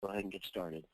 Go ahead and get started.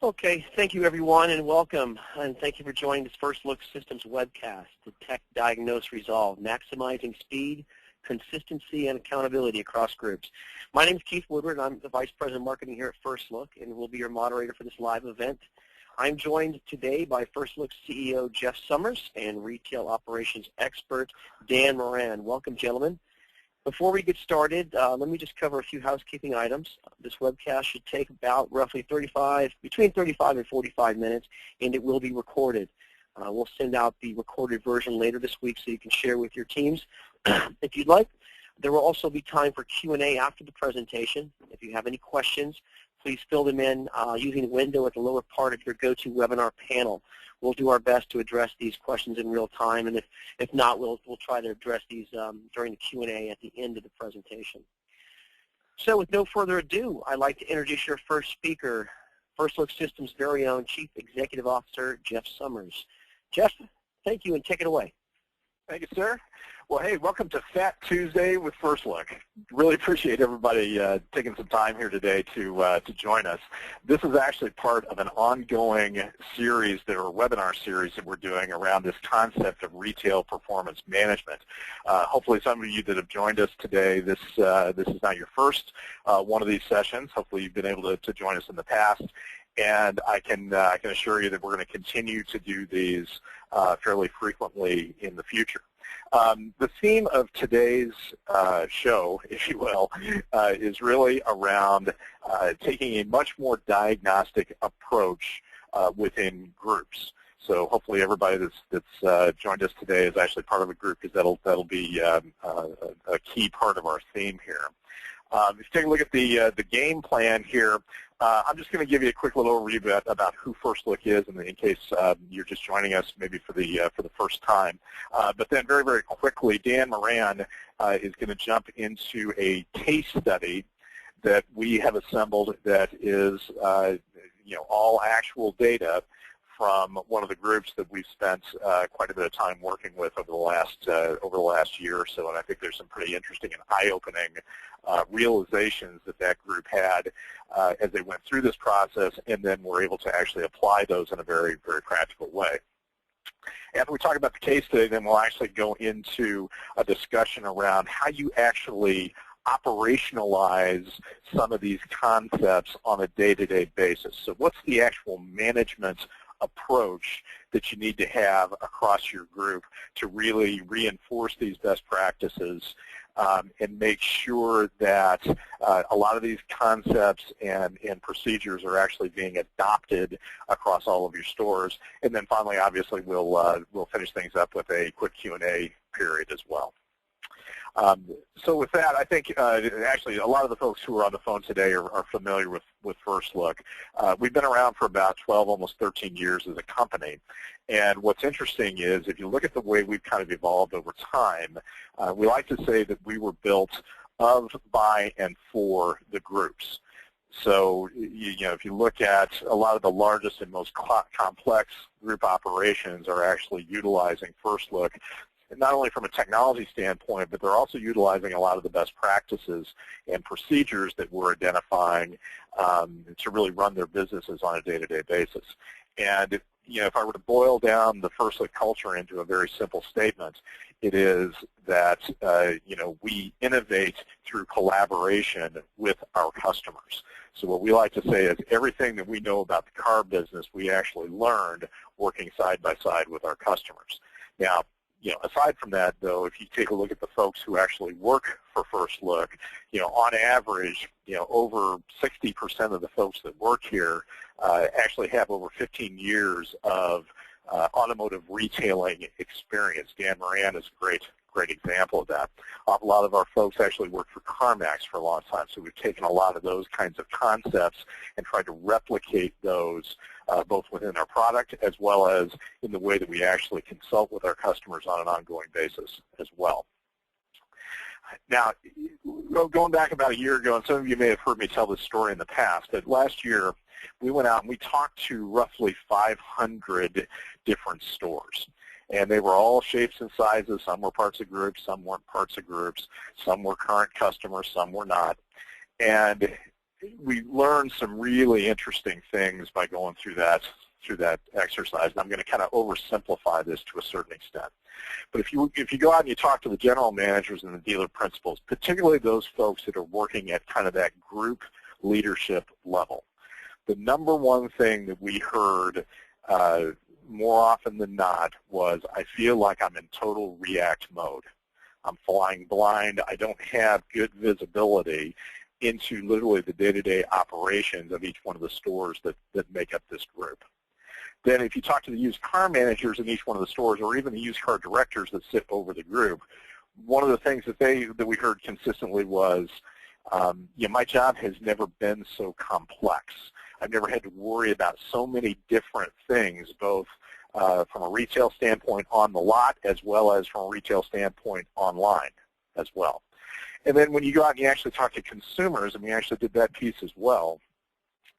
Okay, thank you everyone and welcome, and thank you for joining this FirstLook Systems webcast, Detect, Diagnose, Resolve, Maximizing Speed, Consistency, and Accountability across groups. My name is Keith Woodward, and I'm the Vice President of Marketing here at FirstLook, and will be your moderator for this live event. I'm joined today by FirstLook CEO Jeff Summers and Retail Operations Expert Dan Moran. Welcome, gentlemen. Before we get started, let me just cover a few housekeeping items. This webcast should take about roughly between 35 and 45 minutes, and it will be recorded. We'll send out the recorded version later this week so you can share with your teams. If you'd like, there will also be time for Q&A after the presentation. If you have any questions, please fill them in using the window at the lower part of your GoToWebinar panel. We'll do our best to address these questions in real time, and if not, we'll try to address these during the Q&A at the end of the presentation. So with no further ado, I'd like to introduce your first speaker, FirstLook Systems' very own Chief Executive Officer, Jeff Summers. Jeff, thank you, and take it away. Thank you, sir. Well, hey, welcome to Fat Tuesday with FirstLook. Really appreciate everybody taking some time here today to join us. This is actually part of an ongoing series, or webinar series that we're doing around this concept of retail performance management. Hopefully, some of you that have joined us today, this is not your first one of these sessions. Hopefully, you've been able to join us in the past. And I can assure you that we're going to continue to do these fairly frequently in the future. The theme of today's show, if you will, is really around taking a much more diagnostic approach within groups. So hopefully everybody that's joined us today is actually part of a group, because that'll be a key part of our theme here. If you take a look at the game plan here, I'm just going to give you a quick little overview about who FirstLook is, in case you're just joining us maybe for the first time. But then very, very quickly, Dan Moran is going to jump into a case study that we have assembled that is all actual data from one of the groups that we've spent quite a bit of time working with over the last year or so, and I think there's some pretty interesting and eye-opening realizations that group had as they went through this process, and then were able to actually apply those in a very, very practical way. After we talk about the case study, then we'll actually go into a discussion around how you actually operationalize some of these concepts on a day-to-day basis. So what's the actual management approach that you need to have across your group to really reinforce these best practices and make sure that a lot of these concepts and procedures are actually being adopted across all of your stores. And then finally, obviously, we'll finish things up with a quick Q&A period as well. So with that, I think actually a lot of the folks who are on the phone today are familiar with FirstLook. We've been around for about 12, almost 13 years as a company. And what's interesting is if you look at the way we've kind of evolved over time, we like to say that we were built of, by, and for the groups. So if you look at a lot of the largest and most complex group operations are actually utilizing FirstLook, and not only from a technology standpoint, but they're also utilizing a lot of the best practices and procedures that we're identifying to really run their businesses on a day-to-day basis. And if I were to boil down the FirstLook culture into a very simple statement, it is that we innovate through collaboration with our customers. So what we like to say is everything that we know about the car business, we actually learned working side by side with our customers. Now, aside from that, though, if you take a look at the folks who actually work for FirstLook, on average, over 60% of the folks that work here actually have over 15 years of automotive retailing experience. Dan Moran is a great great example of that. A lot of our folks actually worked for CarMax for a long time, so we've taken a lot of those kinds of concepts and tried to replicate those both within our product as well as in the way that we actually consult with our customers on an ongoing basis as well. Now, going back about a year ago, and some of you may have heard me tell this story in the past, but last year we went out and we talked to roughly 500 different stores. And they were all shapes and sizes. Some were parts of groups, some weren't parts of groups, some were current customers, some were not. And we learned some really interesting things by going through that exercise. And I'm going to kind of oversimplify this to a certain extent. But if you go out and you talk to the general managers and the dealer principals, particularly those folks that are working at kind of that group leadership level, the number one thing that we heard more often than not was, I feel like I'm in total react mode. I'm flying blind. I don't have good visibility into literally the day-to-day operations of each one of the stores that make up this group. Then if you talk to the used car managers in each one of the stores, or even the used car directors that sit over the group, one of the things that we heard consistently was, my job has never been so complex. I've never had to worry about so many different things, both from a retail standpoint on the lot as well as from a retail standpoint online as well. And then when you go out and you actually talk to consumers, and we actually did that piece as well,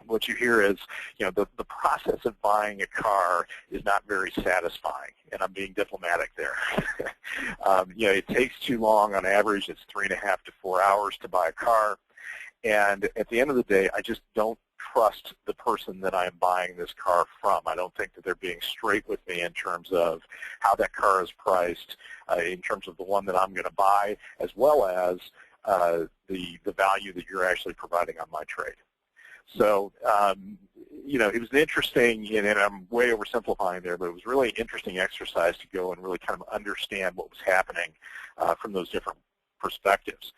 what you hear is, the process of buying a car is not very satisfying, and I'm being diplomatic there. It takes too long on average. It's 3.5 to 4 hours to buy a car, and at the end of the day, I just don't trust the person that I'm buying this car from. I don't think that they're being straight with me in terms of how that car is priced, in terms of the one that I'm going to buy, as well as the value that you're actually providing on my trade. So, it was an interesting, and I'm way oversimplifying there, but it was really an interesting exercise to go and really kind of understand what was happening from those different perspectives.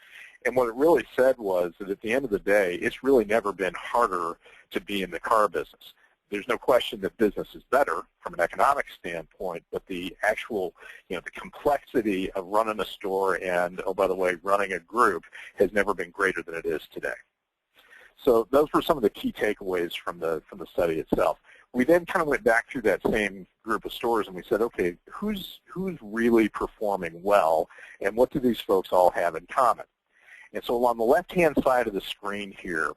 And what it really said was that at the end of the day, it's really never been harder to be in the car business. There's no question that business is better from an economic standpoint, but the actual, the complexity of running a store and, oh, by the way, running a group has never been greater than it is today. So those were some of the key takeaways from the study itself. We then kind of went back through that same group of stores and we said, okay, who's really performing well, and what do these folks all have in common? And so on the left-hand side of the screen here,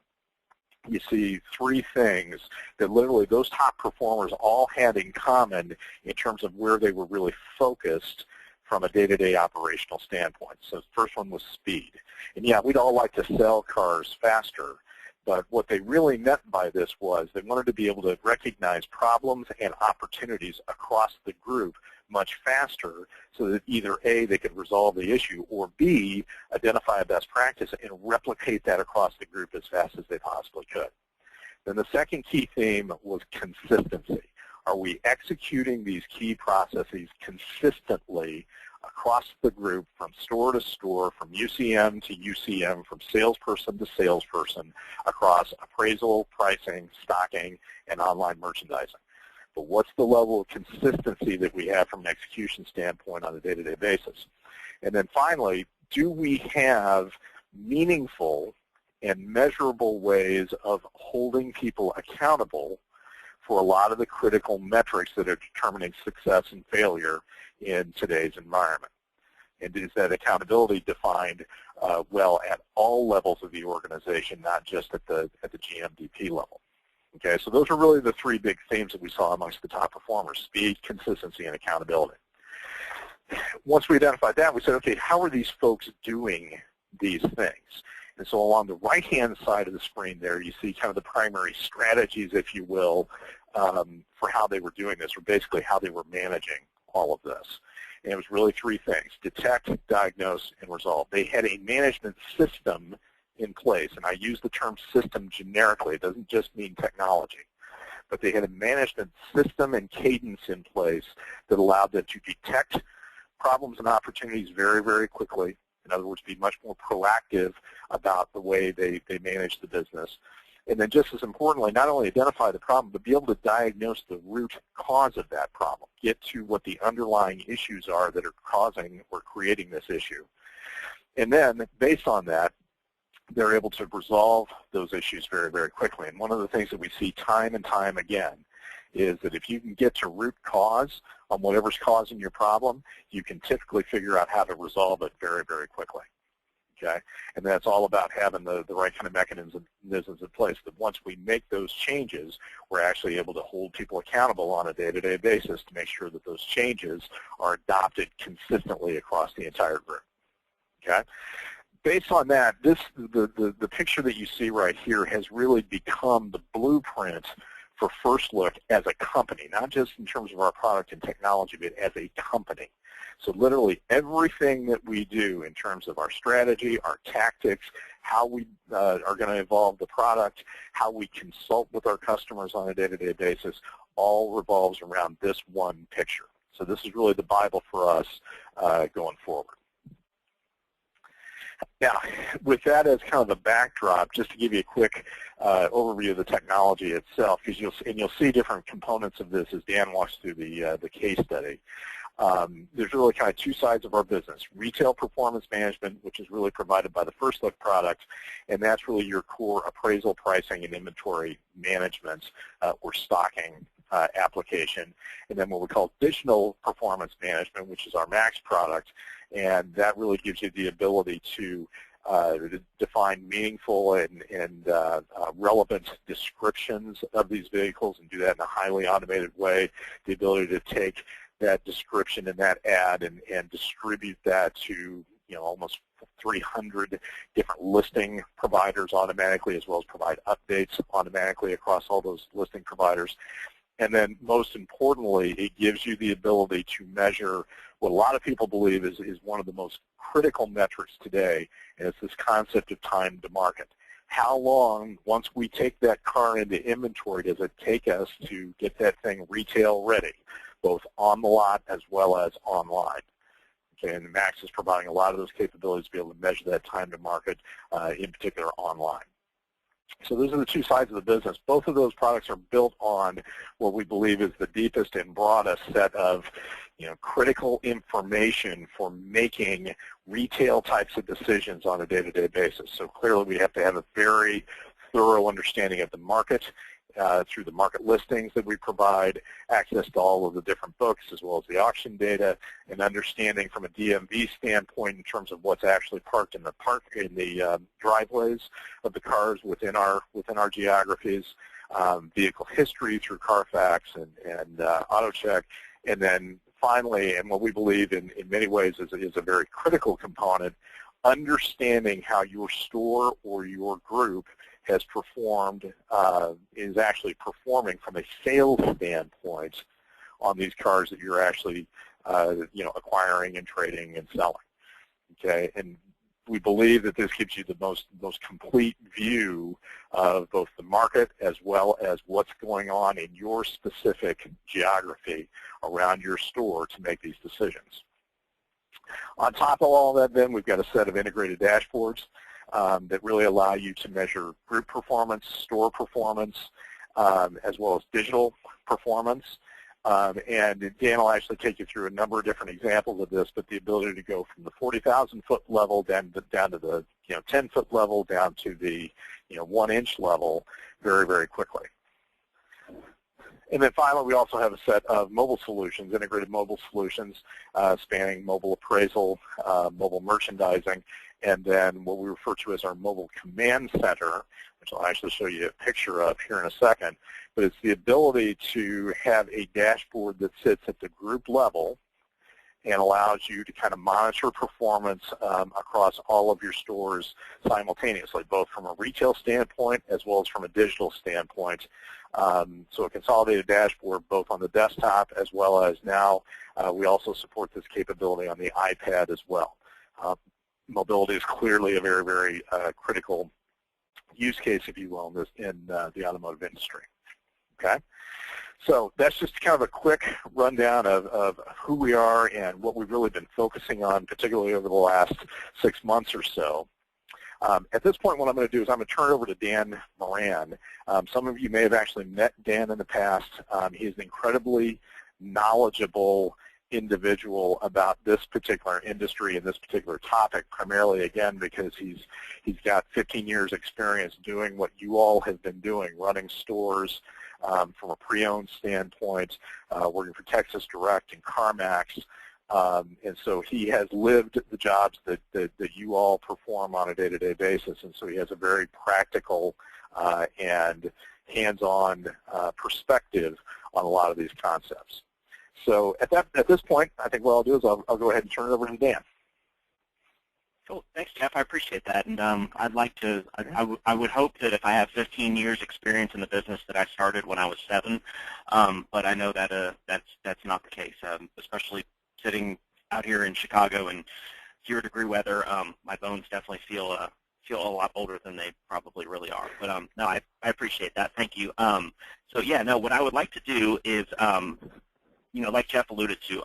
you see three things that literally those top performers all had in common in terms of where they were really focused from a day-to-day operational standpoint. So the first one was speed. And yeah, we'd all like to sell cars faster, but what they really meant by this was they wanted to be able to recognize problems and opportunities across the group much faster so that either A, they could resolve the issue, or B, identify a best practice and replicate that across the group as fast as they possibly could. Then the second key theme was consistency. Are we executing these key processes consistently across the group from store to store, from UCM to UCM, from salesperson to salesperson, across appraisal, pricing, stocking, and online merchandising? But what's the level of consistency that we have from an execution standpoint on a day-to-day basis? And then finally, do we have meaningful and measurable ways of holding people accountable for a lot of the critical metrics that are determining success and failure in today's environment? And is that accountability defined well at all levels of the organization, not just at the GMDP level? Okay, so those are really the three big themes that we saw amongst the top performers: speed, consistency, and accountability. Once we identified that, we said, okay, how are these folks doing these things? And so along the right-hand side of the screen there, you see kind of the primary strategies, if you will, for how they were doing this, or basically how they were managing all of this. And it was really three things: detect, diagnose, and resolve. They had a management system in place, and I use the term system generically. It doesn't just mean technology. But they had a management system and cadence in place that allowed them to detect problems and opportunities very, very quickly. In other words, be much more proactive about the way they manage the business, And then just as importantly, not only identify the problem, but be able to diagnose the root cause of that problem, get to what the underlying issues are that are causing or creating this issue. And then, based on that, they're able to resolve those issues very, very quickly. And one of the things that we see time and time again is that if you can get to root cause on whatever's causing your problem, you can typically figure out how to resolve it very, very quickly. Okay? And that's all about having the right kind of mechanisms in place. That once we make those changes, we're actually able to hold people accountable on a day-to-day basis to make sure that those changes are adopted consistently across the entire group. Okay? Based on that, the picture that you see right here has really become the blueprint for FirstLook as a company, not just in terms of our product and technology, but as a company. So literally everything that we do in terms of our strategy, our tactics, how we are going to evolve the product, how we consult with our customers on a day-to-day basis, all revolves around this one picture. So this is really the Bible for us going forward. Now, with that as kind of the backdrop, just to give you a quick overview of the technology itself, because you'll see different components of this as Dan walks through the case study. There's really kind of two sides of our business: retail performance management, which is really provided by the FirstLook product, and that's really your core appraisal, pricing, and inventory management or stocking application. And then what we call digital performance management, which is our Max product, and that really gives you the ability to define meaningful and relevant descriptions of these vehicles and do that in a highly automated way. The ability to take that description and that ad and distribute that to almost 300 different listing providers automatically, as well as provide updates automatically across all those listing providers. And then most importantly, it gives you the ability to measure what a lot of people believe is one of the most critical metrics today, and it's this concept of time to market. How long, once we take that car into inventory, does it take us to get that thing retail ready, both on the lot as well as online? Okay, and Max is providing a lot of those capabilities to be able to measure that time to market, in particular online. So those are the two sides of the business. Both of those products are built on what we believe is the deepest and broadest set of critical information for making retail types of decisions on a day-to-day basis. So clearly we have to have a very thorough understanding of the market through the market listings that we provide, access to all of the different books as well as the auction data, and understanding from a DMV standpoint in terms of what's actually parked in the driveways of the cars within our geographies, vehicle history through Carfax and AutoCheck, and then finally, and what we believe in many ways is a very critical component, understanding how your store or your group has performed, is actually performing from a sales standpoint on these cars that you're actually, acquiring and trading and selling. Okay, and we believe that this gives you the most complete view of both the market as well as what's going on in your specific geography around your store to make these decisions. On top of all that, then, we've got a set of integrated dashboards that really allow you to measure group performance, store performance, as well as digital performance. And Dan will actually take you through a number of different examples of this, but the ability to go from the 40,000-foot level down to the 10-foot level down to the 1-inch level very, very quickly. And then finally, we also have a set of mobile solutions, integrated mobile solutions, spanning mobile appraisal, mobile merchandising, and then what we refer to as our mobile command center, which I'll actually show you a picture of here in a second. But it's the ability to have a dashboard that sits at the group level and allows you to kind of monitor performance across all of your stores simultaneously, both from a retail standpoint as well as from a digital standpoint. So a consolidated dashboard both on the desktop as well as now we also support this capability on the iPad as well. Mobility is clearly a very, very critical use case, if you will, in the automotive industry. Okay? So that's just kind of a quick rundown of who we are and what we've really been focusing on, particularly over the last 6 months or so. At this point, what I'm going to do is I'm going to turn it over to Dan Moran. Some of you may have actually met Dan in the past. He's an incredibly knowledgeable individual about this particular industry and this particular topic, primarily, again, because he's got 15 years experience doing what you all have been doing, running stores from a pre-owned standpoint, working for Texas Direct and CarMax. And so he has lived the jobs that you all perform on a day-to-day basis, and so he has a very practical and hands-on perspective on a lot of these concepts. So at this point, I think what I'll do is I'll go ahead and turn it over to Dan. Cool. Thanks, Jeff. I appreciate that. And I'd like to, I would hope that if I have 15 years experience in the business that I started when I was 7, but I know that that's not the case, especially sitting out here in Chicago in 0-degree weather. My bones definitely feel a lot older than they probably really are. But no, I appreciate that. Thank you. So yeah, no, what I would like to do is, like Jeff alluded to,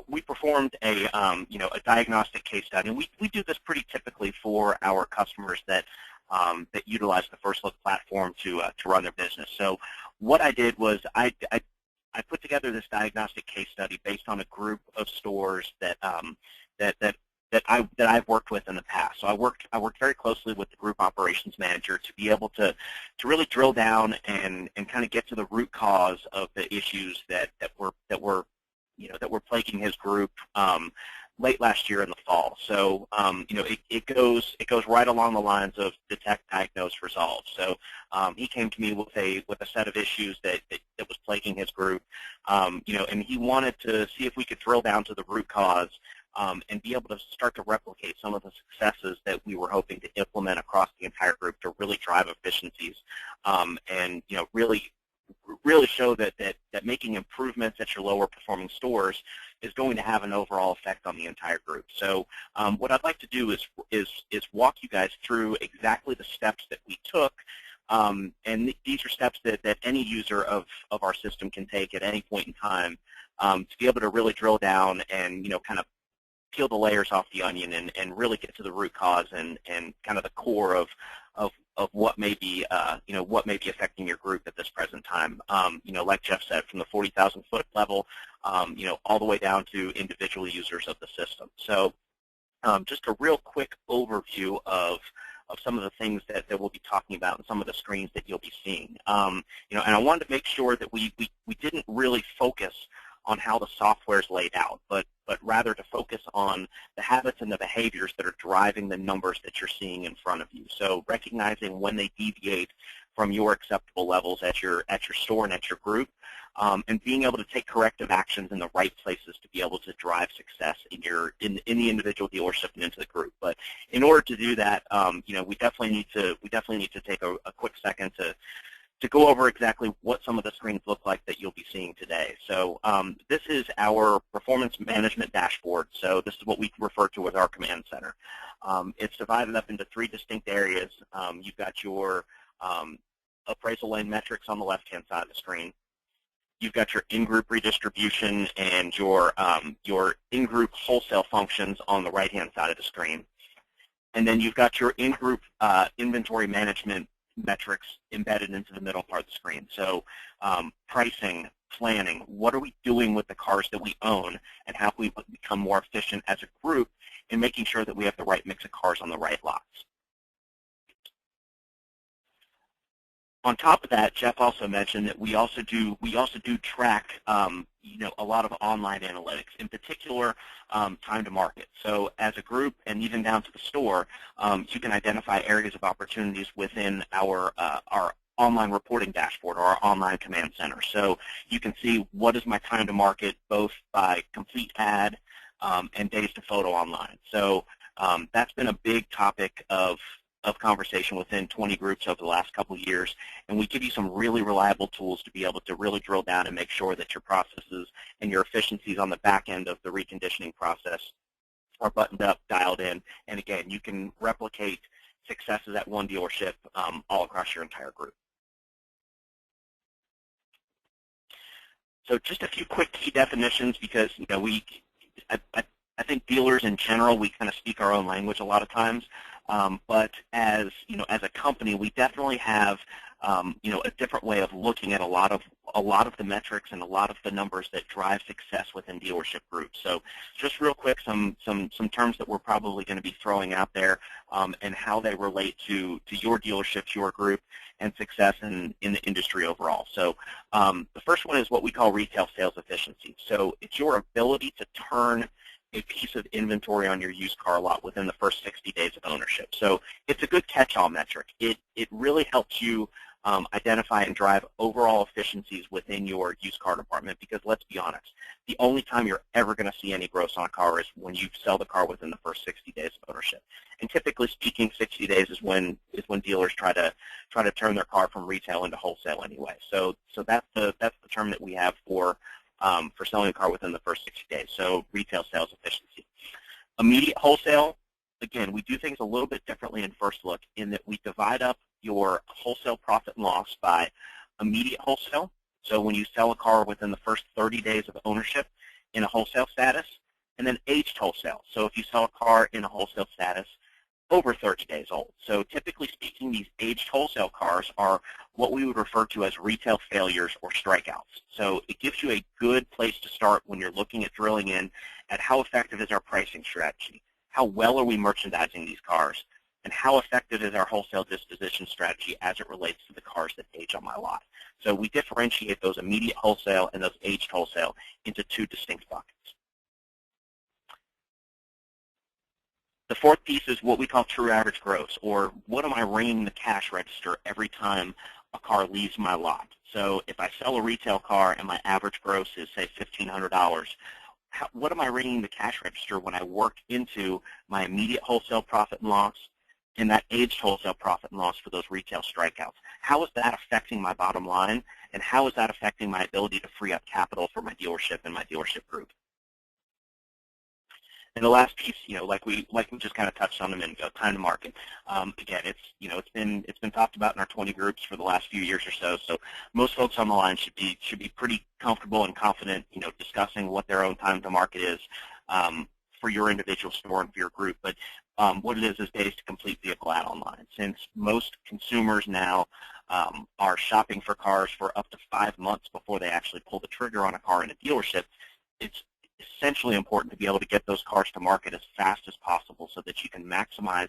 we performed a a diagnostic case study, and we do this pretty typically for our customers that utilize the FirstLook platform to run their business. So what I did was I put together this diagnostic case study based on a group of stores that I've worked with in the past. So I worked very closely with the group operations manager to be able to really drill down and kind of get to the root cause of the issues that were plaguing his group late last year in the fall. So it goes right along the lines of detect, diagnose, resolve. So he came to me with a set of issues that was plaguing his group, and he wanted to see if we could drill down to the root cause and be able to start to replicate some of the successes that we were hoping to implement across the entire group to really drive efficiencies, and really show that making improvements at your lower performing stores is going to have an overall effect on the entire group. So what I'd like to do is walk you guys through exactly the steps that we took, and these are steps that any user of our system can take at any point in time to be able to really drill down and kind of peel the layers off the onion and really get to the root cause and kind of the core of what may be affecting your group at this present time. Like Jeff said, from the 40,000-foot level, all the way down to individual users of the system. So just a real quick overview of some of the things that we'll be talking about and some of the screens that you'll be seeing. And I wanted to make sure that we didn't really focus on how the software is laid out, but rather to focus on the habits and the behaviors that are driving the numbers that you're seeing in front of you. So recognizing when they deviate from your acceptable levels at your store and at your group, and being able to take corrective actions in the right places to be able to drive success in the individual dealership and into the group. But in order to do that, we definitely need to take a quick second to go over exactly what some of the screens look like that you'll be seeing today. So this is our performance management dashboard. So this is what we refer to as our command center. It's divided up into 3 distinct areas. You've got your appraisal lane metrics on the left-hand side of the screen. You've got your in-group redistribution and your in-group wholesale functions on the right-hand side of the screen. And then you've got your in-group inventory management metrics embedded into the middle part of the screen. So pricing, planning, what are we doing with the cars that we own, and how can we become more efficient as a group in making sure that we have the right mix of cars on the right lots. On top of that, Jeff also mentioned that we also do track a lot of online analytics, in particular time to market. So as a group and even down to the store, you can identify areas of opportunities within our online reporting dashboard or our online command center. So you can see what is my time to market both by complete ad and days to photo online. So that's been a big topic of conversation within 20 groups over the last couple of years, and we give you some really reliable tools to be able to really drill down and make sure that your processes and your efficiencies on the back end of the reconditioning process are buttoned up, dialed in, and again, you can replicate successes at one dealership all across your entire group. So just a few quick key definitions, because I think dealers in general, we kind of speak our own language a lot of times. But as as a company, we definitely have a different way of looking at a lot of the metrics and a lot of the numbers that drive success within dealership groups. So just real quick, some terms that we're probably going to be throwing out there and how they relate to your dealership, your group, and success in the industry overall. So the first one is what we call retail sales efficiency. So it's your ability to turn a piece of inventory on your used car lot within the first 60 days of ownership. So it's a good catch-all metric. It really helps you identify and drive overall efficiencies within your used car department, because let's be honest, the only time you're ever going to see any gross on a car is when you sell the car within the first 60 days of ownership. And typically speaking, 60 days is when dealers try to turn their car from retail into wholesale anyway. So that's the term that we have for selling a car within the first 60 days. So retail sales efficiency. Immediate wholesale. Again, we do things a little bit differently in FirstLook in that we divide up your wholesale profit and loss by immediate wholesale. So when you sell a car within the first 30 days of ownership in a wholesale status, and then aged wholesale. So if you sell a car in a wholesale status over 30 days old. So typically speaking, these aged wholesale cars are what we would refer to as retail failures or strikeouts. So it gives you a good place to start when you're looking at drilling in at how effective is our pricing strategy, how well are we merchandising these cars, and how effective is our wholesale disposition strategy as it relates to the cars that age on my lot. So we differentiate those immediate wholesale and those aged wholesale into two distinct buckets. The fourth piece is what we call true average gross, or what am I ringing the cash register every time a car leaves my lot. So if I sell a retail car and my average gross is, say, $1,500, what am I ringing the cash register when I work into my immediate wholesale profit and loss and that aged wholesale profit and loss for those retail strikeouts? How is that affecting my bottom line, and how is that affecting my ability to free up capital for my dealership and my dealership group? And the last piece, like we just kind of touched on a minute ago, time to market. Again, it's been talked about in our 20 groups for the last few years or so. So most folks on the line should be pretty comfortable and confident, discussing what their own time to market is for your individual store and for your group. But what it is days to complete vehicle add-on line. Since most consumers now are shopping for cars for up to 5 months before they actually pull the trigger on a car in a dealership, it's essentially important to be able to get those cars to market as fast as possible so that you can maximize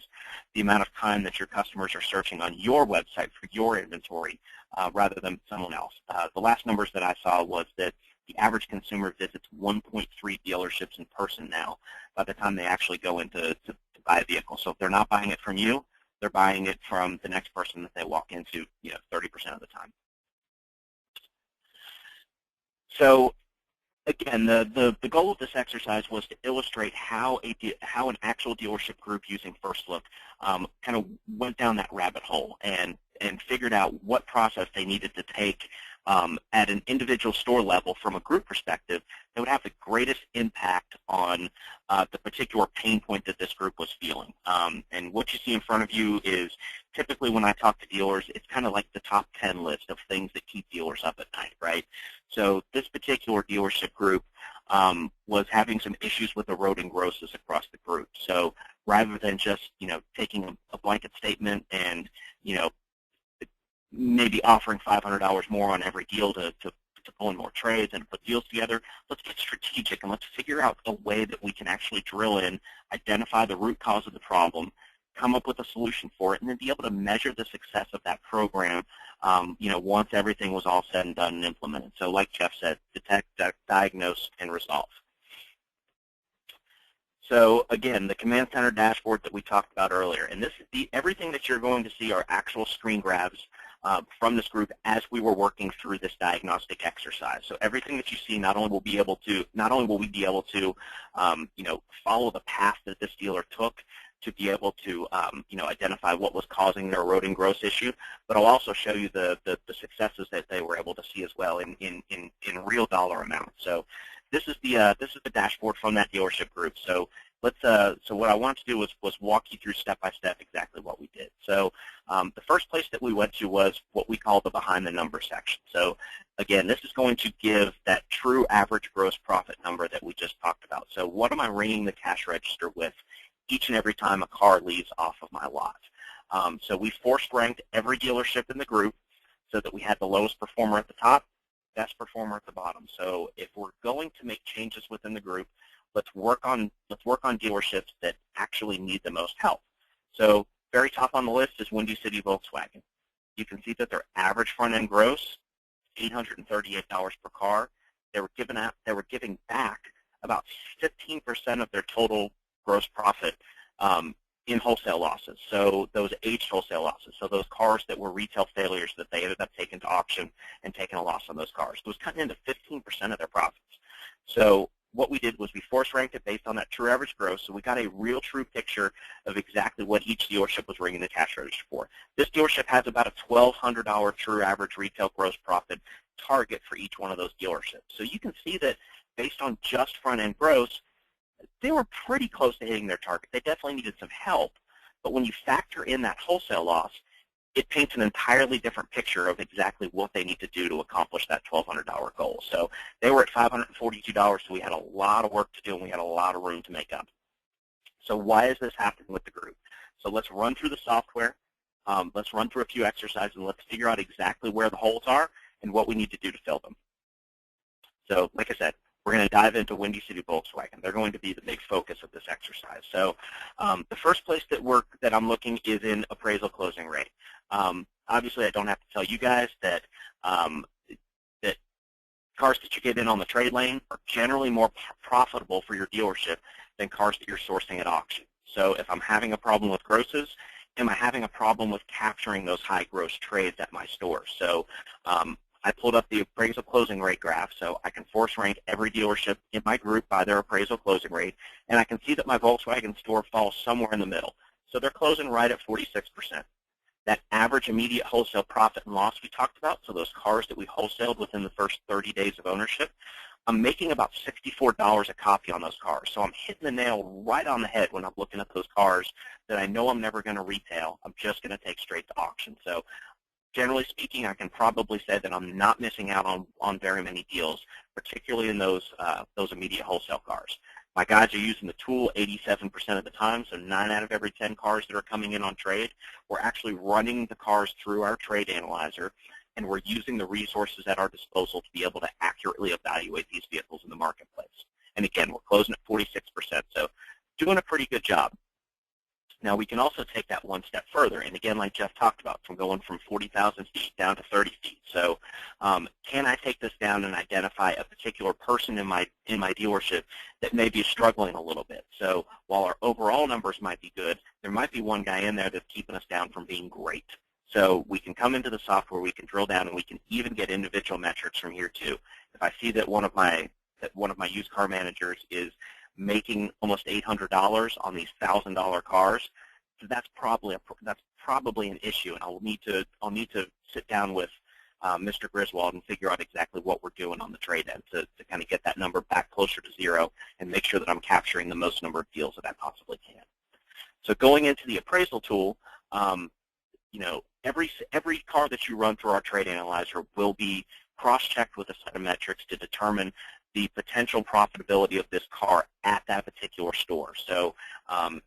the amount of time that your customers are searching on your website for your inventory rather than someone else. The last numbers that I saw was that the average consumer visits 1.3 dealerships in person now by the time they actually go in to buy a vehicle. So if they're not buying it from you, they're buying it from the next person that they walk into 30% of the time. So again, the goal of this exercise was to illustrate how an actual dealership group using FirstLook kind of went down that rabbit hole and figured out what process they needed to take at an individual store level from a group perspective that would have the greatest impact on the particular pain point that this group was feeling. And what you see in front of you is typically when I talk to dealers, it's kind of like the top 10 list of things that keep dealers up at night, right? So this particular dealership group was having some issues with eroding grosses across the group. So rather than just taking a blanket statement and maybe offering $500 more on every deal to pull in more trades and put deals together, let's get strategic and let's figure out a way that we can actually drill in, identify the root cause of the problem, come up with a solution for it, and then be able to measure the success of that program once everything was all said and done and implemented. So like Jeff said, detect, diagnose, and resolve. So again, the command center dashboard that we talked about earlier, and this is everything that you're going to see are actual screen grabs from this group as we were working through this diagnostic exercise. So everything that you see, not only will we be able to follow the path that this dealer took to be able to identify what was causing their eroding gross issue, but I'll also show you the successes that they were able to see as well in real dollar amounts. So this is the dashboard from that dealership group. So so what I wanted to do was walk you through step by step exactly what we did. So the first place that we went to was what we call the behind the numbers section. So again, this is going to give that true average gross profit number that we just talked about. So what am I ringing the cash register with each and every time a car leaves off of my lot. So we force ranked every dealership in the group so that we had the lowest performer at the top, best performer at the bottom. So if we're going to make changes within the group, let's work on dealerships that actually need the most help. So very top on the list is Windy City Volkswagen. You can see that their average front-end gross, $838 per car. They were giving back about 15% of their total gross profit in wholesale losses. So those aged wholesale losses. So those cars that were retail failures that they ended up taking to auction and taking a loss on those cars. It was cutting into 15% of their profits. So what we did was we force ranked it based on that true average gross, so we got a real true picture of exactly what each dealership was ringing the cash register for. This dealership has about a $1,200 true average retail gross profit target for each one of those dealerships. So you can see that based on just front-end gross, they were pretty close to hitting their target. They definitely needed some help, but when you factor in that wholesale loss, it paints an entirely different picture of exactly what they need to do to accomplish that $1,200 goal. So they were at $542, so we had a lot of work to do, and we had a lot of room to make up. So why is this happening with the group? So let's run through the software. Let's run through a few exercises, and let's figure out exactly where the holes are and what we need to do to fill them. So like I said, we're going to dive into Windy City Volkswagen. They're going to be the big focus of this exercise. So the first place that I'm looking is in appraisal closing rate. Obviously, I don't have to tell you guys that that cars that you get in on the trade lane are generally more profitable for your dealership than cars that you're sourcing at auction. So if I'm having a problem with grosses, am I having a problem with capturing those high gross trades at my store? So I pulled up the appraisal closing rate graph, so I can force rank every dealership in my group by their appraisal closing rate, and I can see that my Volkswagen store falls somewhere in the middle. So they're closing right at 46%. That average immediate wholesale profit and loss we talked about, so those cars that we wholesaled within the first 30 days of ownership, I'm making about $64 a copy on those cars. So I'm hitting the nail right on the head when I'm looking at those cars that I know I'm never going to retail. I'm just going to take straight to auction. So generally speaking, I can probably say that I'm not missing out on very many deals, particularly in those immediate wholesale cars. My guys are using the tool 87% of the time, so 9 out of every 10 cars that are coming in on trade, we're actually running the cars through our trade analyzer, and we're using the resources at our disposal to be able to accurately evaluate these vehicles in the marketplace. And again, we're closing at 46%, so doing a pretty good job. Now, we can also take that one step further, and again, like Jeff talked about, from going from 40,000 feet down to 30 feet. So can I take this down and identify a particular person in my dealership that may be struggling a little bit? So while our overall numbers might be good, there might be one guy in there that's keeping us down from being great. So we can come into the software, we can drill down, and we can even get individual metrics from here too. If I see that one of my used car managers is making almost $800 on these $1,000 cars, that's probably an issue, and I'll need to sit down with Mr. Griswold and figure out exactly what we're doing on the trade end to kind of get that number back closer to zero and make sure that I'm capturing the most number of deals that I possibly can. So going into the appraisal tool, every car that you run through our trade analyzer will be cross-checked with a set of metrics to determine the potential profitability of this car at that particular store. So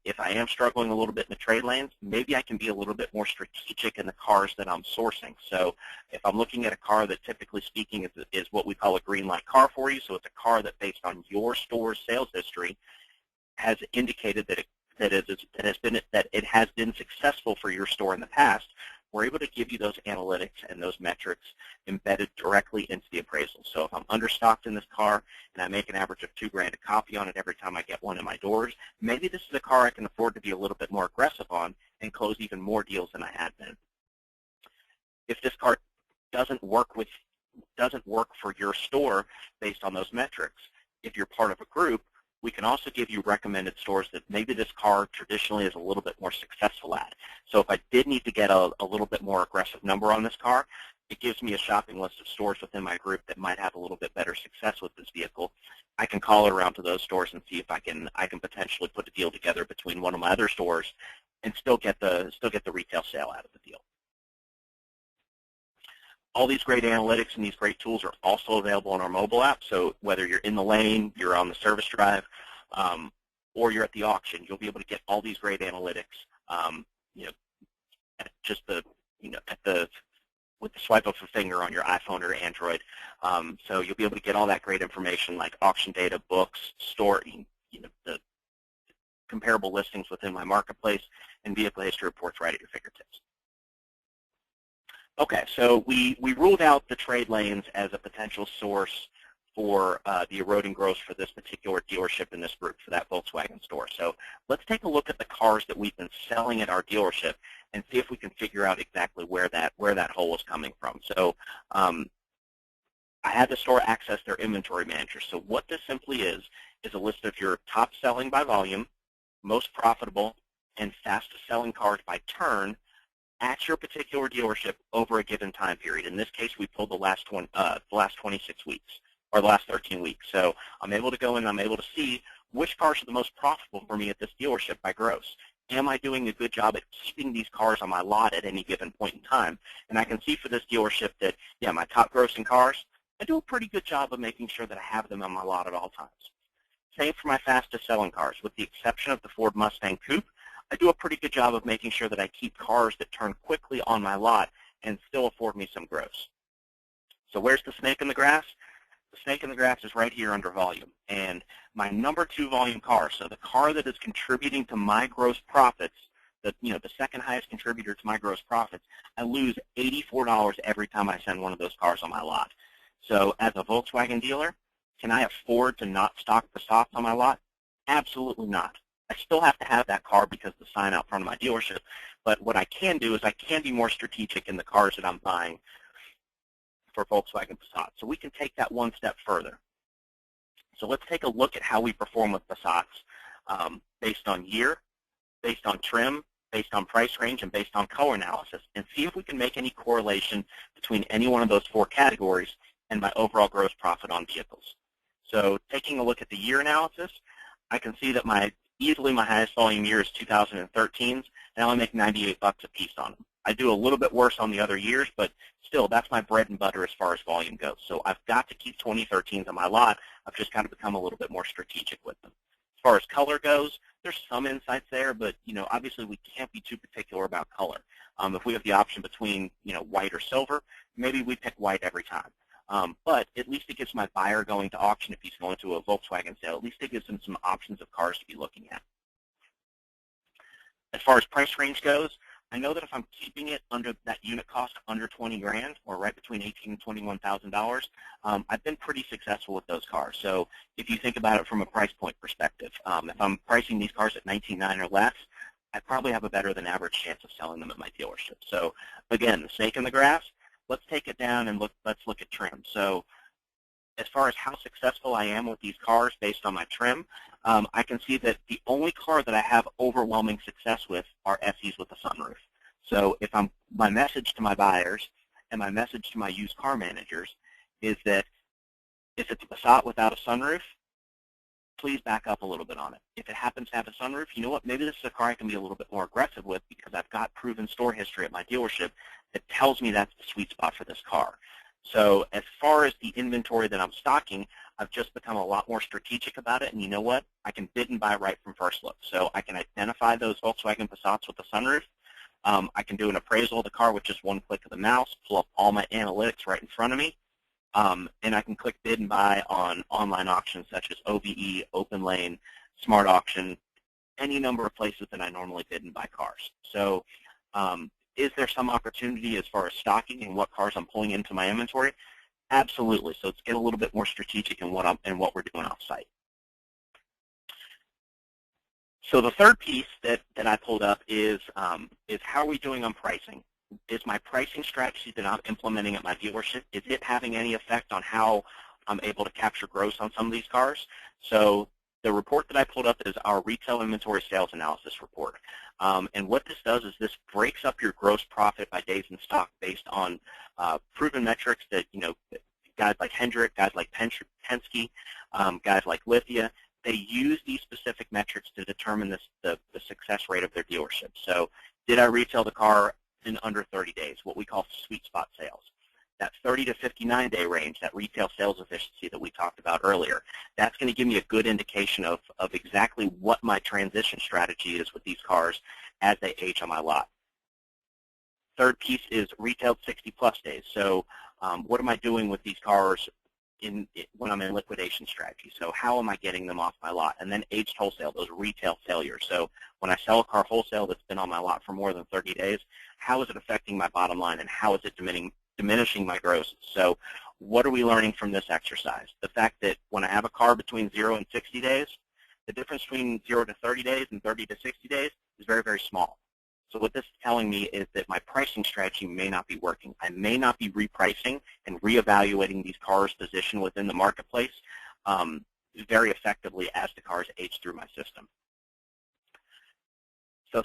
if I am struggling a little bit in the trade lanes, maybe I can be a little bit more strategic in the cars that I'm sourcing. So if I'm looking at a car that, typically speaking, is what we call a green light car for you, so it's a car that, based on your store's sales history, has indicated that it has been successful for your store in the past, we're able to give you those analytics and those metrics embedded directly into the appraisal. So if I'm understocked in this car and I make an average of $2,000 a copy on it every time I get one in my doors, maybe this is a car I can afford to be a little bit more aggressive on and close even more deals than I had been. If this car doesn't work for your store based on those metrics, if you're part of a group, we can also give you recommended stores that maybe this car traditionally is a little bit more successful at. So if I did need to get a little bit more aggressive number on this car, it gives me a shopping list of stores within my group that might have a little bit better success with this vehicle. I can call it around to those stores and see if I can potentially put a deal together between one of my other stores and still get the retail sale out of the deal. All these great analytics and these great tools are also available on our mobile app. So whether you're in the lane, you're on the service drive, or you're at the auction, you'll be able to get all these great analytics, you know, at just the, with the swipe of a finger on your iPhone or Android. So you'll be able to get all that great information like auction data, books, store, the comparable listings within my marketplace, and vehicle history reports right at your fingertips. Okay, so we ruled out the trade lanes as a potential source for the eroding gross for this particular dealership in this group, for that Volkswagen store. So let's take a look at the cars that we've been selling at our dealership and see if we can figure out exactly where that hole is coming from. So I had the store access their inventory manager. So what this simply is a list of your top selling by volume, most profitable, and fastest selling cars by turn at your particular dealership over a given time period. In this case, we pulled the last 26 weeks, or the last 13 weeks. So I'm able to go in and I'm able to see which cars are the most profitable for me at this dealership by gross. Am I doing a good job at keeping these cars on my lot at any given point in time? And I can see for this dealership that, yeah, my top grossing cars, I do a pretty good job of making sure that I have them on my lot at all times. Same for my fastest selling cars. With the exception of the Ford Mustang Coupe, I do a pretty good job of making sure that I keep cars that turn quickly on my lot and still afford me some gross. So where's the snake in the grass? The snake in the grass is right here under volume. And my number 2 volume car, so the car that is contributing to my gross profits, the second highest contributor to my gross profits, I lose $84 every time I send one of those cars on my lot. So as a Volkswagen dealer, can I afford to not stock Passats on my lot? Absolutely not. I still have to have that car because of the sign out front of my dealership. But what I can do is I can be more strategic in the cars that I'm buying for Volkswagen Passat. So we can take that one step further. So let's take a look at how we perform with Passats based on year, based on trim, based on price range, and based on color analysis, and see if we can make any correlation between any one of those 4 categories and my overall gross profit on vehicles. So taking a look at the year analysis, I can see that easily my highest volume year is 2013s, and I only make $98 a piece on them. I do a little bit worse on the other years, but still, that's my bread and butter as far as volume goes. So I've got to keep 2013s on my lot. I've just got to become a little bit more strategic with them. As far as color goes, there's some insights there, but obviously we can't be too particular about color. If we have the option between white or silver, maybe we pick white every time. But at least it gives my buyer going to auction, if he's going to a Volkswagen sale, at least it gives him some options of cars to be looking at. As far as price range goes, I know that if I'm keeping it under that unit cost under 20 grand, or right between $18,000 and $21,000, I've been pretty successful with those cars. So if you think about it from a price point perspective, if I'm pricing these cars at $19,900 or less, I probably have a better than average chance of selling them at my dealership. So again, the snake in the grass, let's take it down and let's look at trim. So as far as how successful I am with these cars based on my trim, I can see that the only car that I have overwhelming success with are SEs with a sunroof. So if my message to my buyers and my message to my used car managers is that if it's a Passat without a sunroof, please back up a little bit on it. If it happens to have a sunroof, you know what, maybe this is a car I can be a little bit more aggressive with because I've got proven store history at my dealership that tells me that's the sweet spot for this car. So as far as the inventory that I'm stocking, I've just become a lot more strategic about it, and you know what? I can bid and buy right from FirstLook. So I can identify those Volkswagen Passats with the sunroof. I can do an appraisal of the car with just one click of the mouse, pull up all my analytics right in front of me, and I can click bid and buy on online auctions such as OBE, OpenLane, Smart Auction, any number of places that I normally bid and buy cars. So is there some opportunity as far as stocking and what cars I'm pulling into my inventory? Absolutely. So let's get a little bit more strategic in what we're doing off-site. So the third piece that I pulled up is how are we doing on pricing? Is my pricing strategy that I'm implementing at my dealership, is it having any effect on how I'm able to capture gross on some of these cars? So the report that I pulled up is our retail inventory sales analysis report. And what this does is this breaks up your gross profit by days in stock based on proven metrics that, guys like Hendrick, guys like Penske, guys like Lithia, they use these specific metrics to determine the success rate of their dealership. So did I retail the car in under 30 days, what we call sweet spot sales? That 30 to 59-day range, that retail sales efficiency that we talked about earlier. That's going to give me a good indication of exactly what my transition strategy is with these cars as they age on my lot. Third piece is retailed 60-plus days. So what am I doing with these cars when I'm in liquidation strategy? So how am I getting them off my lot? And then aged wholesale, those retail failures. So when I sell a car wholesale that's been on my lot for more than 30 days, how is it affecting my bottom line, and how is it diminishing my grosses? So what are we learning from this exercise? The fact that when I have a car between 0 and 60 days, the difference between 0 to 30 days and 30 to 60 days is very, very small. So what this is telling me is that my pricing strategy may not be working. I may not be repricing and reevaluating these cars' position within the marketplace very effectively as the cars age through my system. So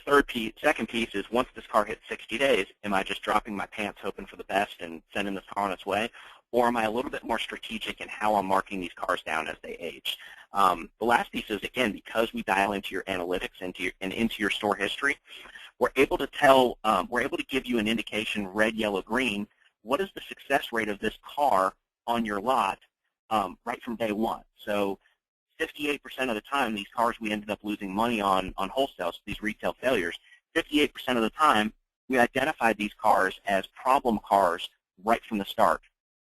second piece is, once this car hits 60 days, am I just dropping my pants hoping for the best and sending this car on its way? Or am I a little bit more strategic in how I'm marking these cars down as they age? The last piece is, again, because we dial into your analytics and into your store history, we're able to give you an indication, red, yellow, green, what is the success rate of this car on your lot right from day one. So 58% of the time, these cars we ended up losing money on wholesale, so these retail failures, 58% of the time, we identified these cars as problem cars right from the start.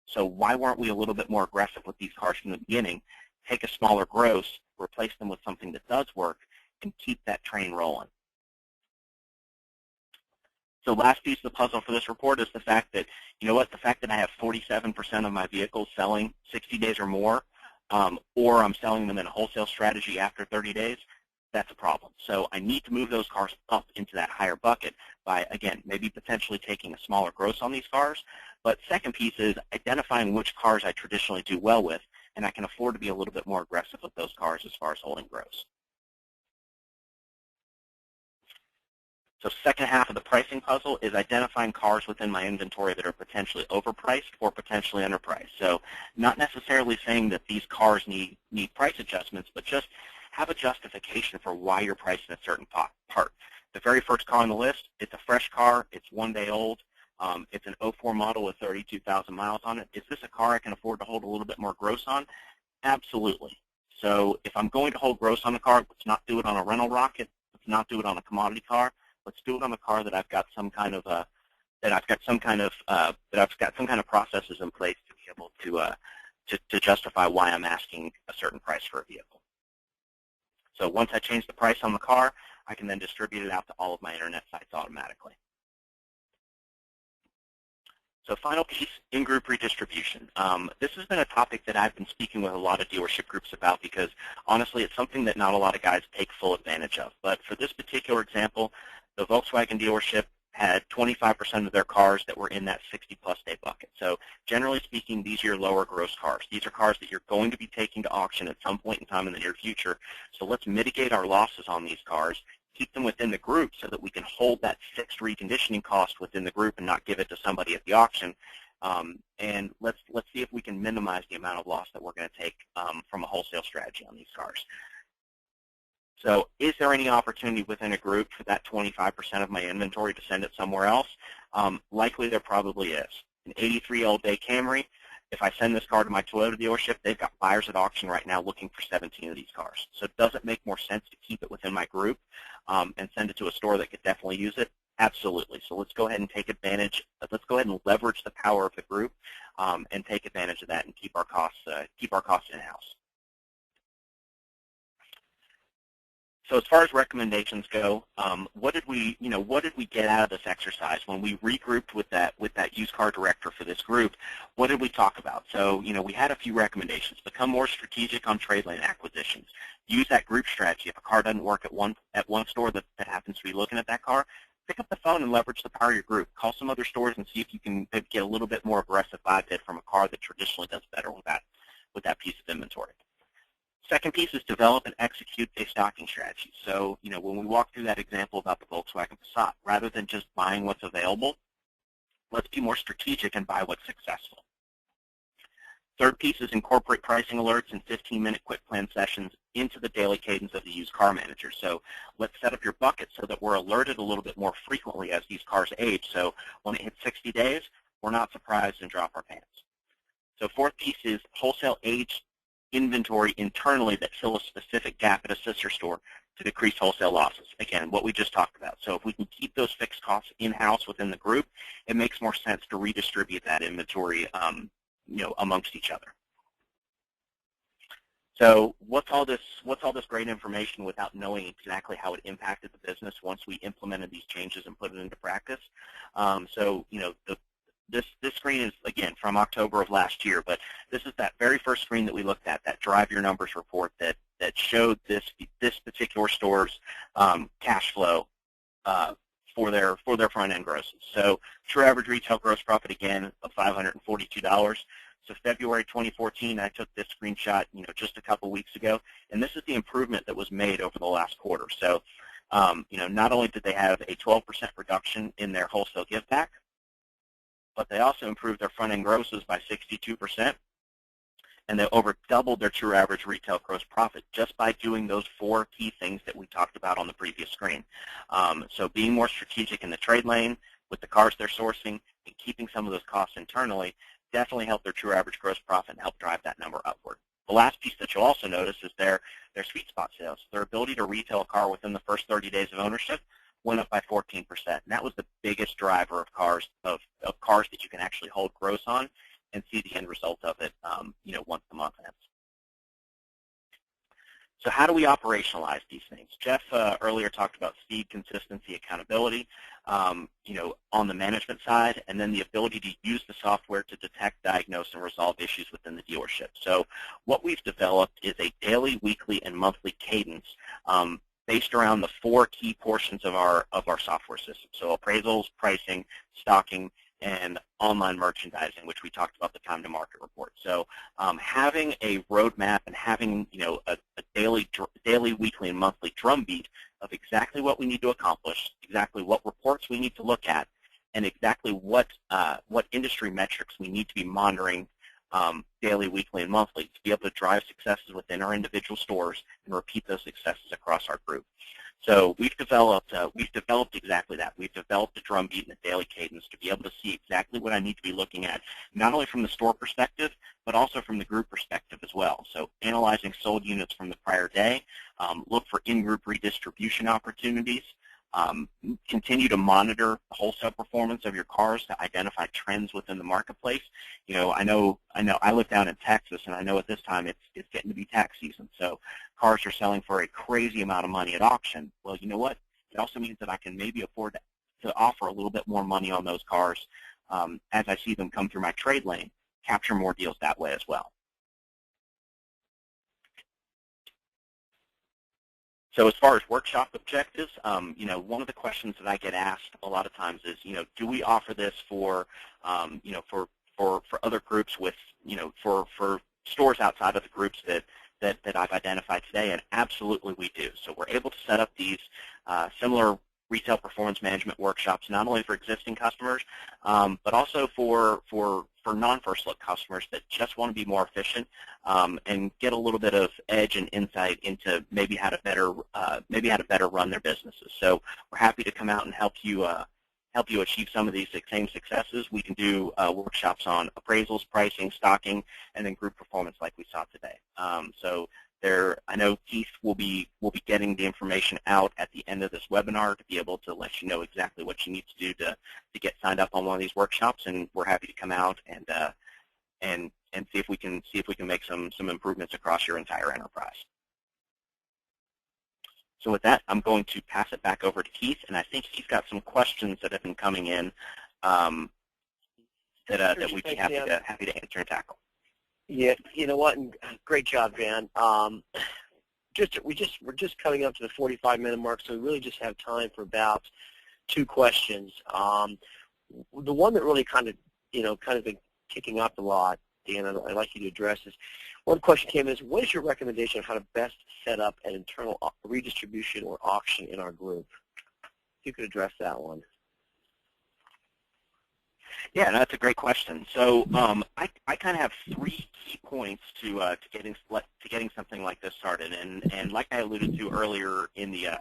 So why weren't we a little bit more aggressive with these cars from the beginning, take a smaller gross, replace them with something that does work, and keep that train rolling? So last piece of the puzzle for this report is the fact that, the fact that I have 47% of my vehicles selling 60 days or more, or I'm selling them in a wholesale strategy after 30 days, that's a problem. So I need to move those cars up into that higher bucket by, again, maybe potentially taking a smaller gross on these cars. But second piece is identifying which cars I traditionally do well with, and I can afford to be a little bit more aggressive with those cars as far as holding gross. So second half of the pricing puzzle is identifying cars within my inventory that are potentially overpriced or potentially underpriced. So not necessarily saying that these cars need price adjustments, but just have a justification for why you're pricing a certain part. The very first car on the list, it's a fresh car, it's 1 day old, it's an 04 model with 32,000 miles on it. Is this a car I can afford to hold a little bit more gross on? Absolutely. So if I'm going to hold gross on the car, let's not do it on a rental rocket, let's not do it on a commodity car. Let's do it on the car that I've got some kind of processes in place to be able to justify why I'm asking a certain price for a vehicle. So once I change the price on the car, I can then distribute it out to all of my internet sites automatically. So final piece, in-group redistribution. This has been a topic that I've been speaking with a lot of dealership groups about because, honestly, it's something that not a lot of guys take full advantage of. But for this particular example, the Volkswagen dealership had 25% of their cars that were in that 60-plus day bucket. So generally speaking, these are your lower gross cars. These are cars that you're going to be taking to auction at some point in time in the near future. So let's mitigate our losses on these cars, keep them within the group so that we can hold that fixed reconditioning cost within the group and not give it to somebody at the auction. And let's see if we can minimize the amount of loss that we're going to take from a wholesale strategy on these cars. So is there any opportunity within a group for that 25% of my inventory to send it somewhere else? Likely there probably is. An 83 day Camry, if I send this car to my Toyota dealership, they've got buyers at auction right now looking for 17 of these cars. So does it make more sense to keep it within my group and send it to a store that could definitely use it? Absolutely. So let's go ahead and take advantage. Let's go ahead and leverage the power of the group and take advantage of that and keep our costs in-house. So as far as recommendations go, what did we get out of this exercise when we regrouped with that used car director for this group? What did we talk about? So we had a few recommendations. Become more strategic on trade lane acquisitions. Use that group strategy. If a car doesn't work at one store that happens to be looking at that car, pick up the phone and leverage the power of your group. Call some other stores and see if you can get a little bit more aggressive buy bid from a car that traditionally does better with that piece of inventory. Second piece is develop and execute a stocking strategy. So, when we walk through that example about the Volkswagen Passat, rather than just buying what's available, let's be more strategic and buy what's successful. Third piece is incorporate pricing alerts and 15-minute quick plan sessions into the daily cadence of the used car manager. So let's set up your bucket so that we're alerted a little bit more frequently as these cars age. So when it hits 60 days, we're not surprised and drop our pants. So fourth piece is wholesale aged inventory internally that fill a specific gap at a sister store to decrease wholesale losses. Again, what we just talked about. So if we can keep those fixed costs in-house within the group, it makes more sense to redistribute that inventory amongst each other. So what's all this great information without knowing exactly how it impacted the business once we implemented these changes and put it into practice? This screen is, again, from October of last year, but this is that very first screen that we looked at, that Drive Your Numbers report that showed this particular store's cash flow for their front-end grosses. So true average retail gross profit, again, of $542. So February 2014, I took this screenshot, just a couple weeks ago, and this is the improvement that was made over the last quarter. So, not only did they have a 12% reduction in their wholesale give back, but they also improved their front-end grosses by 62%, and they over doubled their true average retail gross profit just by doing those four key things that we talked about on the previous screen. So being more strategic in the trade lane with the cars they're sourcing and keeping some of those costs internally definitely help their true average gross profit and help drive that number upward. The last piece that you'll also notice is their sweet spot sales. Their ability to retail a car within the first 30 days of ownership went up by 14%. And that was the biggest driver of cars that you can actually hold gross on and see the end result of it, once the month ends. So how do we operationalize these things? Jeff earlier talked about speed, consistency, accountability, on the management side, and then the ability to use the software to detect, diagnose, and resolve issues within the dealership. So what we've developed is a daily, weekly, and monthly cadence based around the four key portions of our software system. So appraisals, pricing, stocking, and online merchandising, which we talked about the time to market report. So having a roadmap and having a daily, weekly, and monthly drumbeat of exactly what we need to accomplish, exactly what reports we need to look at, and exactly what industry metrics we need to be monitoring daily, weekly, and monthly to be able to drive successes within our individual stores and repeat those successes across our group. So we've developed exactly that. We've developed a drumbeat and a daily cadence to be able to see exactly what I need to be looking at, not only from the store perspective, but also from the group perspective as well. So analyzing sold units from the prior day, look for in-group redistribution opportunities, continue to monitor the wholesale performance of your cars to identify trends within the marketplace. I know I live down in Texas, and I know at this time it's getting to be tax season. So cars are selling for a crazy amount of money at auction. Well, you know what? It also means that I can maybe afford to offer a little bit more money on those cars as I see them come through my trade lane, capture more deals that way as well. So as far as workshop objectives, one of the questions that I get asked a lot of times is, do we offer this for other groups with, for stores outside of the groups that I've identified today? And absolutely we do. So we're able to set up these similar retail performance management workshops, not only for existing customers, but also for non-FirstLook customers that just want to be more efficient and get a little bit of edge and insight into maybe how to better run their businesses. So we're happy to come out and help you achieve some of these same successes. We can do workshops on appraisals, pricing, stocking, and then group performance like we saw today. I know Keith will be getting the information out at the end of this webinar to be able to let you know exactly what you need to do to get signed up on one of these workshops, and we're happy to come out and see if we can make some improvements across your entire enterprise. So with that, I'm going to pass it back over to Keith, and I think he's got some questions that have been coming in that we'd be happy to answer and tackle. Yeah, you know what? Great job, Van. We're just coming up to the 45-minute mark, so we really just have time for about 2 questions. The one that really kind of been kicking up a lot, Dan, I'd like you to address is, one question came is, what is your recommendation on how to best set up an internal redistribution or auction in our group? If you could address that one. Yeah, that's a great question. So I kind of have 3 key points to getting something like this started, and like I alluded to earlier in the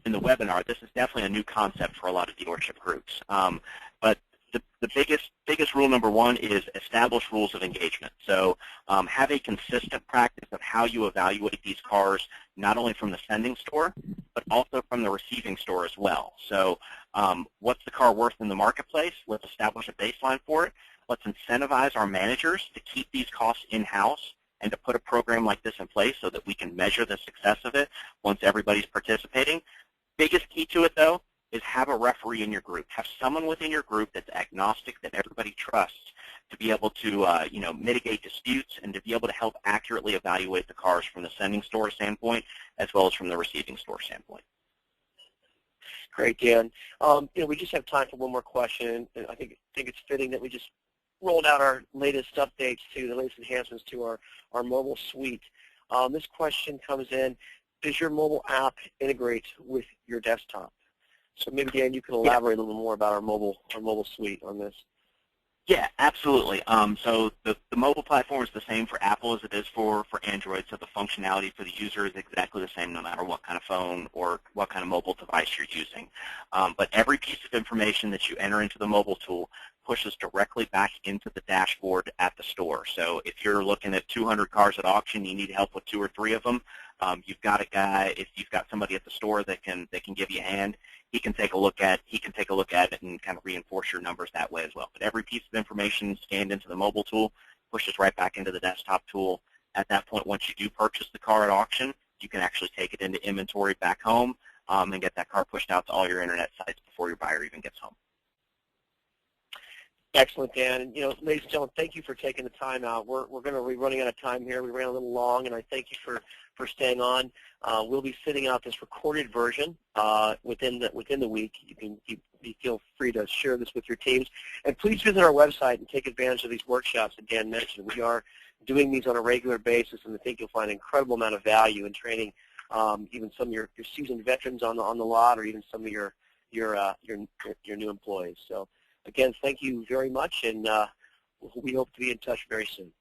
webinar, this is definitely a new concept for a lot of dealership groups. But the biggest rule number one is establish rules of engagement. So have a consistent practice of how you evaluate these cars, not only from the sending store, but also from the receiving store as well. So what's the car worth in the marketplace? Let's establish a baseline for it. Let's incentivize our managers to keep these costs in-house and to put a program like this in place so that we can measure the success of it once everybody's participating. Biggest key to it, though, is have a referee in your group. Have someone within your group that's agnostic, that everybody trusts, to be able to mitigate disputes and to be able to help accurately evaluate the cars from the sending store standpoint as well as from the receiving store standpoint. Great, Dan. We just have time for one more question, and I think it's fitting that we just rolled out our latest updates to the latest enhancements to our mobile suite. This question comes in: does your mobile app integrate with your desktop? So maybe, Dan, you can elaborate a little more about our mobile suite on this. Yeah, absolutely. So the mobile platform is the same for Apple as it is for Android, so the functionality for the user is exactly the same no matter what kind of phone or what kind of mobile device you're using. But every piece of information that you enter into the mobile tool pushes directly back into the dashboard at the store. So if you're looking at 200 cars at auction, you need help with 2 or 3 of them, you've got a guy, if you've got somebody at the store that can give you a hand, he can take a look at it and kind of reinforce your numbers that way as well. But every piece of information scanned into the mobile tool pushes right back into the desktop tool. At that point, once you do purchase the car at auction, you can actually take it into inventory back home and get that car pushed out to all your internet sites before your buyer even gets home. Excellent, Dan. And, ladies and gentlemen, thank you for taking the time out. We're going to be running out of time here. We ran a little long, and I thank you for staying on. We'll be sending out this recorded version within the week. You feel free to share this with your teams. And please visit our website and take advantage of these workshops that Dan mentioned. We are doing these on a regular basis, and I think you'll find an incredible amount of value in training even some of your seasoned veterans on the lot, or even some of your new employees. So, again, thank you very much, and we hope to be in touch very soon.